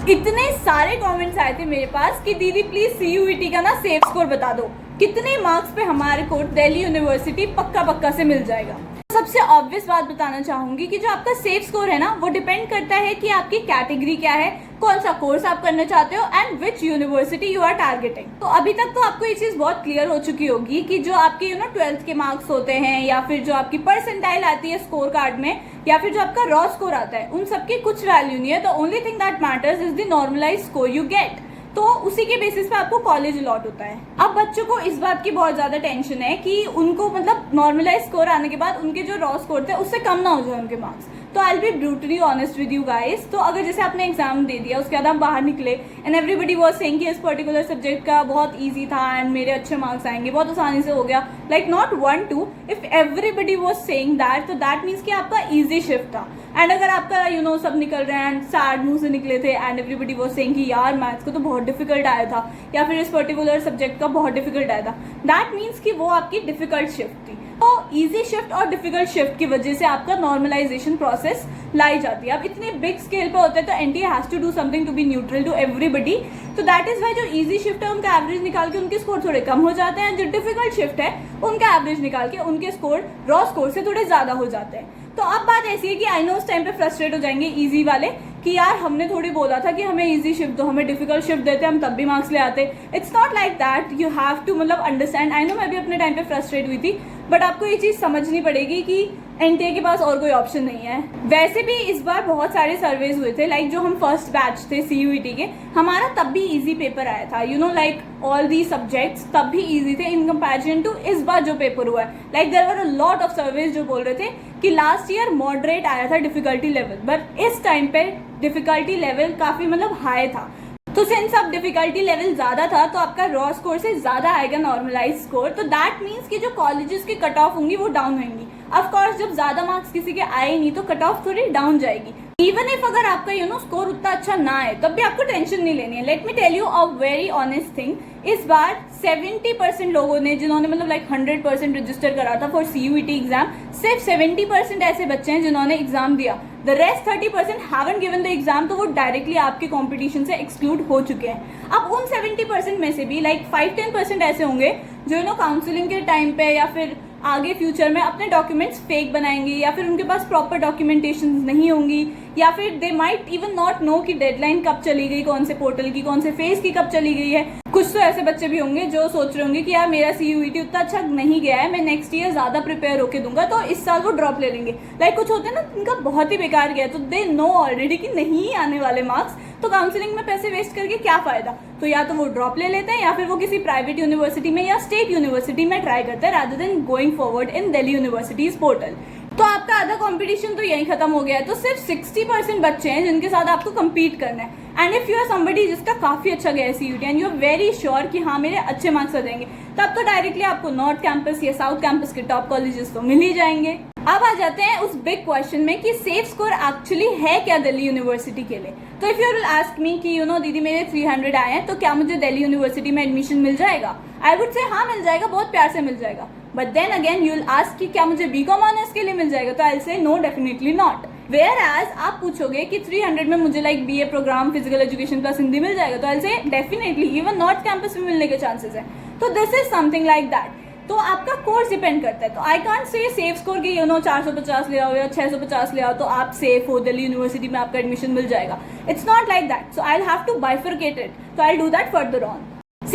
इतने सारे कमेंट्स आए थे मेरे पास कि दीदी प्लीज सीयूईटी का ना सेफ स्कोर बता दो, कितने मार्क्स पे हमारे को दिल्ली यूनिवर्सिटी पक्का पक्का से मिल जाएगा। सबसे ऑब्वियस बात बताना चाहूंगी कि जो आपका सेफ स्कोर है ना, वो डिपेंड करता है कि आपकी कैटेगरी क्या है, कौन सा कोर्स आप करना चाहते हो and which university you are targeting. तो अभी तक तो आपको ये चीज बहुत क्लियर हो चुकी होगी कि जो आपके 12th के मार्क्स होते हैं या फिर जो आपकी परसेंटाइल आती है स्कोर कार्ड में या फिर जो आपका रॉ स्कोर आता है, उन सबकी कुछ वैल्यू नहीं है। The only thing that matters is the normalised score you get. तो उसी के बेसिस पे आपको कॉलेज अलॉट होता है। अब बच्चों को इस बात की बहुत ज्यादा टेंशन है कि उनको मतलब नॉर्मलाइज स्कोर आने के बाद उनके जो रॉ स्कोर थे उससे कम ना हो जाए उनके मार्क्स। तो I will be brutally honest with you guys. तो अगर जैसे आपने एग्जाम दे दिया, उसके बाद आप बाहर निकले एंड एवरीबडी वाज सेइंग कि इस पर्टिकुलर सब्जेक्ट का बहुत इजी था एंड मेरे अच्छे मार्क्स आएंगे, बहुत आसानी से हो गया, like not 1 2, if everybody was saying that, तो दैट मीन्स कि आपका इजी शिफ्ट था। एंड अगर आपका सब निकल रहे हैं एंड सैड मुंह से निकले थे एंड एवरीबडी वाज सेइंग कि यार मैथ्स को तो बहुत डिफिकल्ट आया था या फिर इस पर्टिकुलर सब्जेक्ट का बहुत डिफिकल्ट आया था, दैट मीन्स कि वो आपकी डिफिकल्ट शिफ्ट थी। तो इजी शिफ्ट और डिफिकल्ट शिफ्ट की वजह से आपका नॉर्मलाइजेशन प्रोसेस लाई जाती है। अब इतने बिग स्केल पे होते हैं तो NTA has to do something to be neutral to everybody. तो दैट इज वाई जो इजी शिफ्ट है उनका एवरेज निकाल के उनके स्कोर थोड़े कम हो जाते हैं, जो डिफिकल्ट शिफ्ट है उनका एवरेज निकाल के उनके स्कोर रॉ स्कोर से थोड़े ज्यादा हो जाते हैं। तो अब बात ऐसी है कि आई नो उस टाइम पे फ्रस्ट्रेट हो जाएंगे इजी वाले कि यार हमने थोड़ी बोला था कि हमें इजी शिफ्ट दो, हमें डिफिकल्ट शिफ्ट देते, हम तब भी मार्क्स ले आते। It's not like that, you have to मतलब अंडरस्टैंड। आई नो मैं भी अपने टाइम पे फ्रस्ट्रेट हुई थी, बट आपको ये चीज समझनी पड़ेगी कि एनटीए के पास और कोई ऑप्शन नहीं है। वैसे भी इस बार बहुत सारे सर्वेज हुए थे, लाइक जो हम फर्स्ट बैच थे सीयूईटी के, हमारा तब भी इजी पेपर आया था, लाइक ऑल दी सब्जेक्ट्स तब भी इजी थे इन कंपैरिजन टू इस बार जो पेपर हुआ है। Like there were a lot of surveys जो बोल रहे थे कि लास्ट ईयर मॉडरेट आया था डिफिकल्टी लेवल, बट इस टाइम पे डिफिकल्टी लेवल काफी मतलब हाई था। तो सिंस अब डिफिकल्टी लेवल ज्यादा था तो आपका रॉ स्कोर से ज्यादा आएगा नॉर्मलाइज स्कोर। तो दैट मीन्स कि जो कॉलेजेस की कट ऑफ होंगी वो डाउन होंगी। ऑफ कोर्स जब ज्यादा मार्क्स किसी के आए नहीं तो कट ऑफ थोड़ी डाउन जाएगी। इवन इफ अगर आपका स्कोर उतना अच्छा ना आए तब भी आपको टेंशन नहीं लेनी है। Let me tell you a very honest thing, इस बार 70% लोगों ने जिन्होंने मतलब लाइक 100% रजिस्टर करा था फॉर सीयूईटी एग्जाम, सिर्फ 70% ऐसे बच्चे हैं जिन्होंने एग्जाम दिया। The rest 30% haven't given the exam, तो वो डायरेक्टली आपके कंपटीशन से एक्सक्लूड हो चुके हैं। अब उन 70% में से भी लाइक 5-10% ऐसे होंगे जो काउंसलिंग के टाइम पे या फिर आगे फ्यूचर में अपने डॉक्यूमेंट्स फेक बनाएंगे या फिर उनके पास प्रॉपर डॉक्यूमेंटेशन नहीं होंगी या फिर they might even not know कि डेडलाइन कब चली गई, कौन से पोर्टल की, कौन से फेज की कब चली गई है। कुछ तो ऐसे बच्चे भी होंगे जो सोच रहे होंगे कि यार मेरा सीयूईटी उतना अच्छा नहीं गया है, मैं नेक्स्ट ईयर ज्यादा प्रिपेयर होके दूंगा, तो इस साल वो ड्रॉप ले लेंगे। लाइक कुछ होते हैं ना उनका बहुत ही बेकार गया, तो दे नो ऑलरेडी कि नहीं आने वाले मार्क्स, तो काउंसलिंग में पैसे वेस्ट करके क्या फायदा। तो या तो वो ड्रॉप ले लेते हैं या फिर वो किसी प्राइवेट यूनिवर्सिटी में या स्टेट यूनिवर्सिटी में ट्राई करते हैं rather than going forward in Delhi universities portal. तो आपका आधा कंपटीशन तो यही खत्म हो गया है। तो सिर्फ 60% बच्चे हैं जिनके साथ आपको compete करना है। And if you are somebody जिसका काफी अच्छा गया है CUET and you are very sure कि हाँ मेरे अच्छे मार्क्स आ जाएंगे, तब तो डायरेक्टली आपको नॉर्थ कैंपस या साउथ कैंपस के टॉप कॉलेजेस तो मिल ही जाएंगे। अब आ जाते हैं उस बिग क्वेश्चन में कि सेफ स्कोर एक्चुअली है क्या दिल्ली यूनिवर्सिटी के लिए। तो if you will ask me कि दीदी मेरे 300 आए हैं तो क्या मुझे दिल्ली यूनिवर्सिटी में एडमिशन मिल जाएगा, आई वुड से हाँ मिल जाएगा, बहुत प्यार से मिल जाएगा। But then again you will ask कि क्या मुझे बीकॉम ऑनर्स के लिए मिल जाएगा, तो I will say no, definitely not. Whereas आप पूछोगे कि 300 में मुझे like BA program physical education plus Hindi मिल जाएगा, तो I will say definitely even north campus में मिलने के चांसेस है। तो this is something like that. तो आपका कोर्स डिपेंड करता है। तो I can't say safe score की 450 ले आओ या 650 ले आओ तो आप सेफ हो, दिल्ली यूनिवर्सिटी में आपका एडमिशन मिल जाएगा। It's not like that. So I have to bifurcate it, तो I do that further on.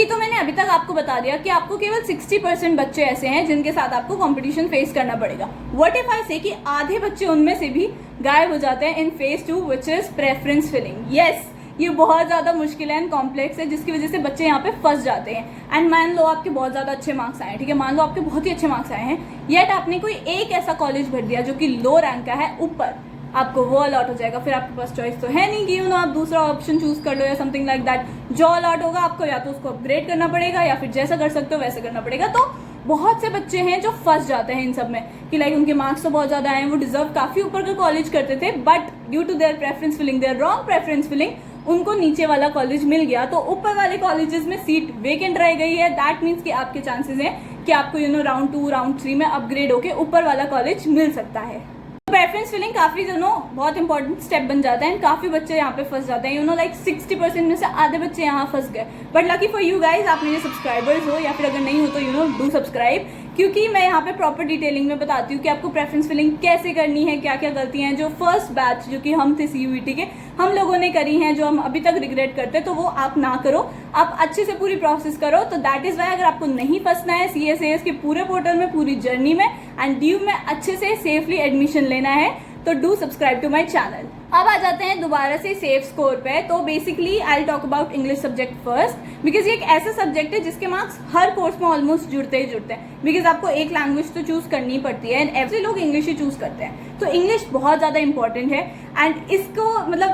तो मैंने अभी तक आपको बता दिया कि आपको केवल 60% बच्चे ऐसे हैं जिनके साथ आपको कंपटीशन फेस करना पड़ेगा। व्हाट इफ आई से कि आधे बच्चे उनमें से भी गायब हो जाते हैं in phase 2 which is preference filling. Yes, ये बहुत ज्यादा मुश्किल है एंड कॉम्प्लेक्स है जिसकी वजह से बच्चे यहाँ पे फंस जाते हैं। एंड मान लो आपके बहुत ज्यादा अच्छे मार्क्स आए हैं, ठीक है, मान लो आपके बहुत ही अच्छे मार्क्स आए हैं, येट आपने कोई एक ऐसा कॉलेज भर दिया जो कि लो रैंक का है, ऊपर आपको वो अलॉट हो जाएगा। फिर आपके पास चॉइस तो है नहीं कि आप दूसरा ऑप्शन चूज कर लो या समथिंग लाइक दैट। जो अलॉट होगा आपको या तो उसको अपग्रेड करना पड़ेगा या फिर जैसा कर सकते हो वैसे करना पड़ेगा। तो बहुत से बच्चे हैं जो फंस जाते हैं इन सब में कि लाइक उनके मार्क्स तो बहुत ज्यादा आए हैं, वो डिजर्व काफी ऊपर का कॉलेज करते थे, but due to their preference filling, their wrong preference filling, उनको नीचे वाला कॉलेज मिल गया। तो ऊपर वाले कॉलेजेस में सीट वेकेंट रह गई है। दैट मीन्स कि आपके चांसेस हैं कि आपको राउंड 2 राउंड 3 में अपग्रेड होके ऊपर वाला कॉलेज मिल सकता है। प्रेफरेंस फिलिंग काफ़ी बहुत इंपॉर्टेंट स्टेप बन जाता है एंड काफ़ी बच्चे यहाँ पे फंस जाते हैं, लाइक 60% में से आधे बच्चे यहाँ फंस गए। But lucky for you guys, आप मेरे सब्सक्राइबर्स हो या फिर अगर नहीं हो तो डू सब्सक्राइब, क्योंकि मैं यहाँ पे प्रॉपर डिटेलिंग में बताती हूँ कि आपको प्रेफरेंस फिलिंग कैसे करनी है, क्या क्या गलतियाँ हैं जो फर्स्ट बैच जो कि हम थे CUET के, हम लोगों ने करी हैं, जो हम अभी तक रिग्रेट करते हैं, तो वो आप ना करो, आप अच्छे से पूरी प्रोसेस करो। तो दैट इज़ वाई अगर आपको नहीं फंसना है CSAS के पूरे पोर्टल में, पूरी जर्नी में एंड ड्यू में अच्छे से सेफली एडमिशन लेना है, तो do subscribe to my channel. अब आ जाते हैं दोबारा से सेफ स्कोर पे। तो basically I talk about English subject first, because ये एक ऐसा सब्जेक्ट है जिसके मार्क्स हर कोर्स में ऑलमोस्ट जुड़ते ही जुड़ते हैं, बिकॉज आपको एक लैंग्वेज तो चूज करनी पड़ती है एंड एवरी लोग इंग्लिश ही चूज करते हैं। तो इंग्लिश बहुत ज़्यादा इंपॉर्टेंट है एंड इसको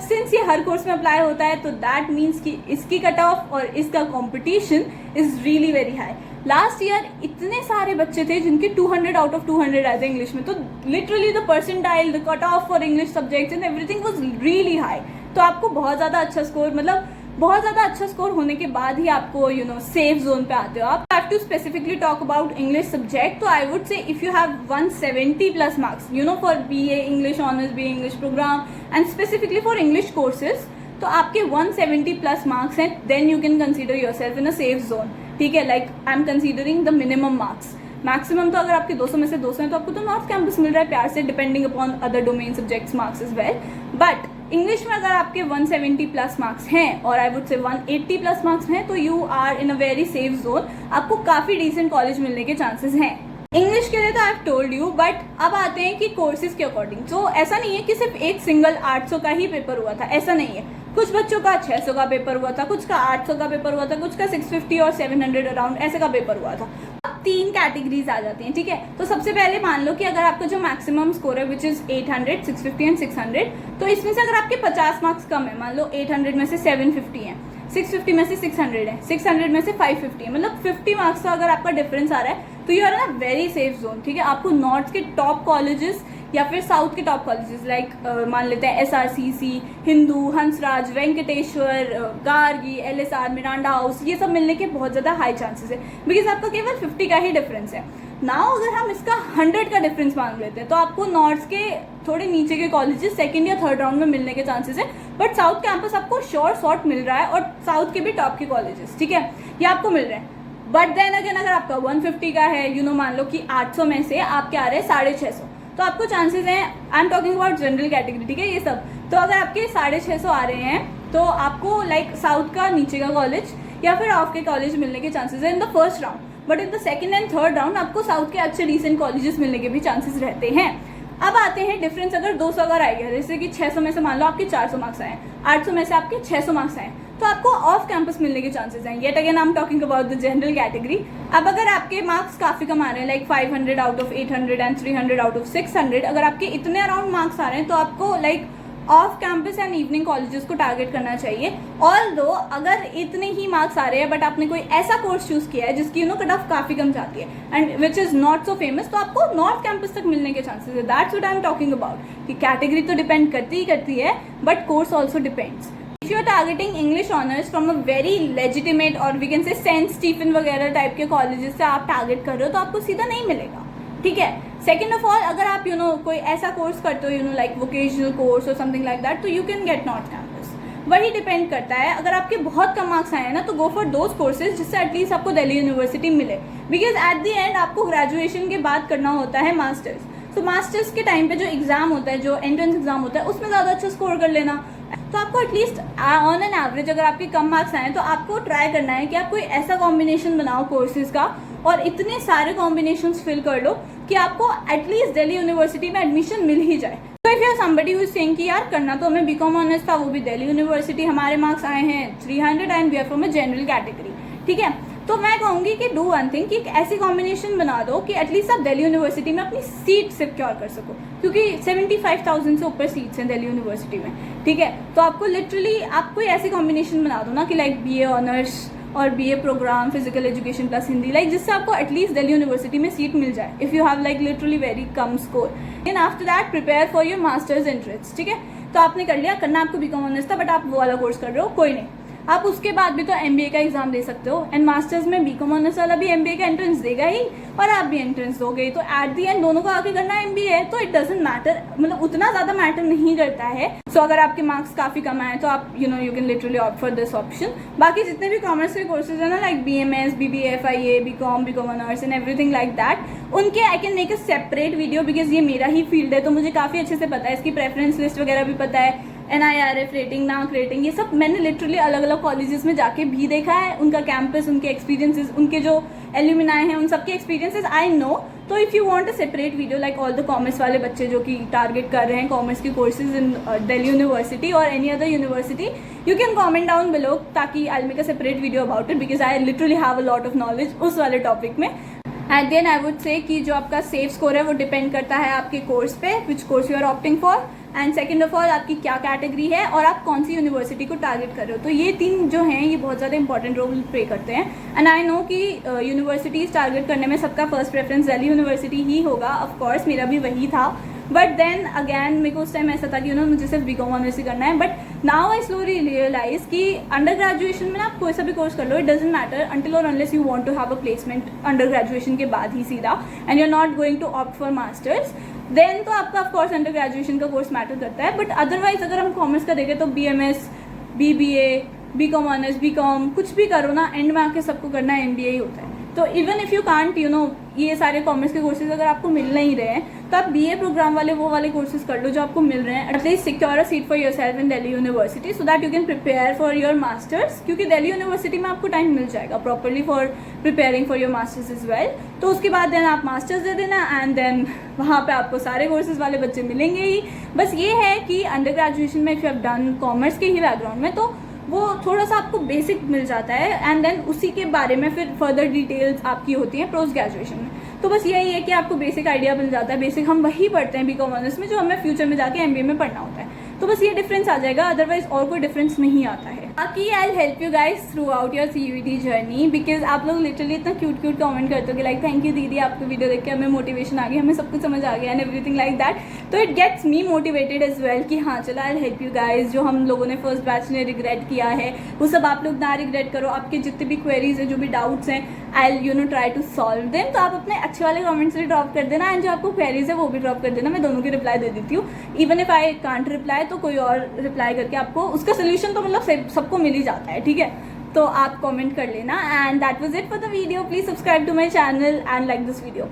सिंस ये हर कोर्स में अप्लाई होता है, तो दैट मीन्स कि इसकी कट ऑफ और इसका competition is really very high. Last year इतने सारे बच्चे थे जिनके 200 आउट ऑफ 200 आए थे इंग्लिश में, तो literally the percentile, the cut off for English subjects and everything was really high. तो आपको बहुत ज़्यादा अच्छा स्कोर, बहुत ज़्यादा अच्छा स्कोर होने के बाद ही आपको सेफ जोन पे आते हो आप। Have to specifically talk about English subject, तो I would say if you have 170+ marks for BA English honours, BA English program and specifically for English courses, तो आपके 170+ मार्क्स हैं, then you can consider yourself in a safe zone. ठीक है, like I am considering the minimum marks. Maximum तो अगर आपके 200 में से 200 हैं तो आपको तो नॉर्थ कैंपस मिल रहा है प्यार से, depending upon other domain subjects marks is well. But English में अगर आपके 170+ मार्क्स हैं और आई वुड से 180+ मार्क्स हैं, तो you are in a very safe zone, आपको काफ़ी डिसेंट कॉलेज मिलने के चांसेस हैं। इंग्लिश के लिए तो I have told you, but अब आते हैं कि कोर्सेज के अकॉर्डिंग। तो ऐसा नहीं है कि सिर्फ एक सिंगल 800 का ही पेपर हुआ था, ऐसा नहीं है। कुछ बच्चों का 600 का पेपर हुआ था, कुछ का 800 का पेपर हुआ था, कुछ का 650 और 700 अराउंड ऐसे का पेपर हुआ था। अब 3 कैटेगरीज आ जाती हैं, ठीक है। तो सबसे पहले मान लो कि अगर आपका जो मैक्सिमम स्कोर है विच इज 800, 650 एंड 600, तो इसमें से अगर आपके 50 मार्क्स कम है, मान लो 800 में से 750 है, 650 में से 600 है, 600 में से 550 है, 50 मार्क्स का अगर आपका डिफरेंस आ रहा है, तो you are in a very safe zone. ठीक है, आपको नॉर्थ के टॉप कॉलेजेस या फिर साउथ के टॉप कॉलेजेस लाइक मान लेते हैं SRCC, Hindu, Hansraj, Venkateswara, Gargi, LSR, Miranda House, ये सब मिलने के बहुत ज़्यादा हाई चांसेस है, बिकॉज आपका केवल 50 का ही डिफरेंस है। नाउ अगर हम इसका 100 का डिफरेंस मान लेते हैं, तो आपको नॉर्थ के थोड़े नीचे के कॉलेजेस सेकंड या थर्ड राउंड में मिलने के चांसेस है, बट साउथ कैंपस आपको श्योर शॉर्ट मिल रहा है और साउथ के भी टॉप के कॉलेजेस, ठीक है, ये आपको मिल रहे हैं। बट देन अगेन अगर आपका 150 का है, मान लो कि 800 में से आपके आ रहे हैं 650, तो आपको चांसेस हैं, आई am talking about general category, ठीक है, ये सब। तो अगर आपके 650 आ रहे हैं, तो आपको लाइक साउथ का नीचे का कॉलेज या फिर ऑफ के कॉलेज मिलने के चांसेस है in the first round, but in the second and third round आपको साउथ के अच्छे डिसेंट कॉलेजेस मिलने के भी चांसेस रहते हैं। अब आते हैं डिफरेंस, अगर 200 अगर आएगा, जैसे कि 600 में से मान लो आपके 400 मार्क्स आए, 800 में से आपके 600 मार्क्स आए, तो आपको ऑफ कैंपस मिलने के चांसेस हैं। Yet again I am talking about the general category. अब अगर आपके मार्क्स काफ़ी कम आ रहे हैं, like 500 out of 800 and 300 out of 600, अगर आपके इतने अराउंड मार्क्स आ रहे हैं, तो आपको like off campus and evening colleges को टारगेट करना चाहिए। ऑल्दो अगर इतने ही मार्क्स आ रहे हैं बट आपने कोई ऐसा कोर्स चूज किया है जिसकी कट ऑफ काफ़ी कम जाती है and which is not so famous, तो आपको नॉर्थ कैंपस तक मिलने के चांसेस है। That's what I am talking about कि कैटेगरी तो डिपेंड करती है, but course also depends. If you are targeting English honours from a very legitimate or we can say saint Stephen वगैरह type के कॉलेजेस से आप target कर रहे हो, तो आपको सीधा नहीं मिलेगा, ठीक है। सेकेंड ऑफ ऑल, अगर आप कोई ऐसा कोर्स करते हो लाइक वोकेशनल कोर्स और समथिंग लाइक दैट, तो you can get north campus. वही डिपेंड करता है, अगर आपके बहुत कम मार्क्स आए हैं ना, तो गो फॉर दोज कोर्सेज जिससे एटलीस्ट आपको दिल्ली यूनिवर्सिटी मिले, बिकॉज एट द एंड आपको ग्रेजुएशन के बाद करना होता है मास्टर्स। तो मास्टर्स के टाइम पे जो एग्जाम होता है, जो एंट्रेंस एग्जाम होता है, उसमें ज़्यादा अच्छा स्कोर कर लेना। तो आपको एटलीस्ट ऑन एन एवरेज अगर आपके कम मार्क्स आए तो आपको ट्राई करना है कि आप कोई ऐसा कॉम्बिनेशन बनाओ कोर्सेज का और इतने सारे कॉम्बिनेशंस फिल कर लो कि आपको एटलीस्ट दिल्ली यूनिवर्सिटी में एडमिशन मिल ही जाए। तो if you are somebody who is saying कि यार करना तो हमें बीकॉम ऑनर्स था, वो भी दिल्ली यूनिवर्सिटी, हमारे मार्क्स आए हैं 300 and we are from a general category, ठीक है, तो मैं कहूँगी कि डू वन थिंग कि एक ऐसी कॉम्बिनेशन बना दो कि एटलीस्ट आप दिल्ली यूनिवर्सिटी में अपनी सीट सिक्योर कर सको, क्योंकि 75,000 से ऊपर सीट्स हैं दिल्ली यूनिवर्सिटी में, ठीक है। तो आपको लिटरली आप कोई ऐसी कॉम्बिनेशन बना दो ना कि लाइक BA ऑनर्स और BA programme physical education plus Hindi, like जिससे आपको एटलीस्ट दिल्ली यूनिवर्सिटी में सीट मिल जाए if you have like literally very कम score. And after that prepare for your masters entrance, ठीक है। तो आपने कर लिया, करना आपको बीकॉम ऑनर्स था बट आप वो वाला कोर्स कर रहे हो, कोई नहीं, आप उसके बाद भी तो MBA का एग्जाम दे सकते हो, एंड मास्टर्स में बीकॉम ऑनर्स वाला भी MBA का एंट्रेंस देगा ही और आप भी एंट्रेंस दोगे, तो एट दी एंड दोनों को आगे करना MBA है, तो इट डजेंट मैटर, मतलब उतना ज़्यादा मैटर नहीं करता है। सो अगर आपके मार्क्स काफ़ी कम आए तो आप you can literally opt for this option. बाकी जितने भी कॉमर्स के कोर्सेज है ना, like BMS, BBA, FIA, BCom honours and everything like that, उनके I can make a separate video because ये मेरा ही फील्ड है, तो मुझे काफ़ी अच्छे से पता है, इसकी प्रेफरेंस लिस्ट वगैरह भी पता है, NIRF रेटिंग, NAAC रेटिंग, ये सब मैंने लिटरली अलग अलग कॉलेजेस में जाके भी देखा है, उनका कैंपस, उनके एक्सपीरियंसेस, उनके जो एल्यूमिनाई हैं उन सबके एक्सपीरियंसेस आई नो। तो if you want a separate video like all the commerce वाले बच्चे जो कि टारगेट कर रहे हैं कॉमर्स के कोर्सेज इन दिल्ली यूनिवर्सिटी और any other university, you can comment down below, ताकि I make a separate video about it because I literally have a lot of knowledge उस वाले टॉपिक में। एंड देन आई वुड से कि जो आपका safe score है वो डिपेंड करता है आपके कोर्स पे, which course you are opting for, and second of all आपकी क्या कैटेगरी है और आप कौन सी यूनिवर्सिटी को टारगेट कर रहे हो। तो ये तीन जो हैं ये बहुत ज़्यादा इंपॉर्टेंट रोल प्ले करते हैं। एंड आई नो कि यूनिवर्सिटीज़ टारगेट करने में सबका फर्स्ट प्रेफरेंस दिल्ली यूनिवर्सिटी ही होगा, ऑफकोर्स मेरा भी वही था, बट देन अगैन मेरे को उस टाइम ऐसा था कि मुझे सिर्फ बीकॉम ऑनर्स ही करना है। But now I slowly realise कि अंडर ग्रेजुएशन में ना आप कोई सा भी कोर्स कर लो, इट डजेंट मैटर अनटिल और unless you want to have a placement under graduation के बाद ही सीधा, and you are not going to opt for masters, then तो आपका ऑफकोर्स अंडर ग्रेजुएशन का कोर्स मैटर करता है। बट अदरवाइज अगर हम कॉमर्स का देखें तो BMS, BBA, BCom honours, BCom कुछ भी करो ना, एंड में आके सबको करना MBA ही होता है। तो इवन इफ़ यू कांट ये सारे कॉमर्स के कोर्सेज अगर आपको मिल नहीं रहे हैं तो आप BA प्रोग्राम वाले वो वाले कोर्सेज कर लो जो आपको मिल रहे हैं, at least secure a seat for your self in Delhi university so that you can prepare for your masters, क्योंकि दिल्ली यूनिवर्सिटी में आपको टाइम मिल जाएगा properly for preparing for your masters is well. तो उसके बाद देन आप मास्टर्स दे देना एंड देन वहाँ पे आपको सारे कोर्सेज वाले बच्चे मिलेंगे ही। बस ये है कि अंडर ग्रेजुएशन में if you have done commerce के ही बैकग्राउंड में तो वो थोड़ा सा आपको बेसिक मिल जाता है, एंड देन उसी के बारे में फिर फर्दर डिटेल्स आपकी होती हैं पोस्ट ग्रेजुएशन में। तो बस यही है कि आपको बेसिक आइडिया मिल जाता है, बेसिक हम वही पढ़ते हैं बीकॉम ऑनर्स में जो हमें फ्यूचर में जाके MBA में पढ़ना होता है। तो बस ये डिफरेंस आ जाएगा, अदरवाइज और कोई डिफरेंस नहीं आता है। बाकी आई will help you guys through out your CUET journey, because आप लोग लिटरली इतना क्यूट कमेंट करते हो कि लाइक थैंक यू दीदी, आपको वीडियो देख के हमें मोटिवेशन आ गई, हमें सब कुछ समझ आ गया एंड एवरीथिंग लाइक दैट। तो it gets me motivated as well कि हाँ चलो I will help you guys, जो हम लोगों ने फर्स्ट बैच ने रिग्रेट किया है वो सब आप लोग ना रिग्रेट करो। आपके जितने भी क्वेरीज हैं, जो भी डाउट्स हैं, I will try to solve them. तो आप अपने अच्छे वाले कमेंट्स भी ड्रॉप कर देना एंड जो आपको क्वेरीज है वो भी ड्रॉप कर देना, मैं दोनों की रिप्लाई दे देती हूँ। Even if I can't reply तो कोई और रिप्लाई करके आपको उसका सोल्यूशन तो मतलब सबको मिल ही जाता है, ठीक है। तो आप कमेंट कर लेना and that was it for the video. Please subscribe to my channel and like this video.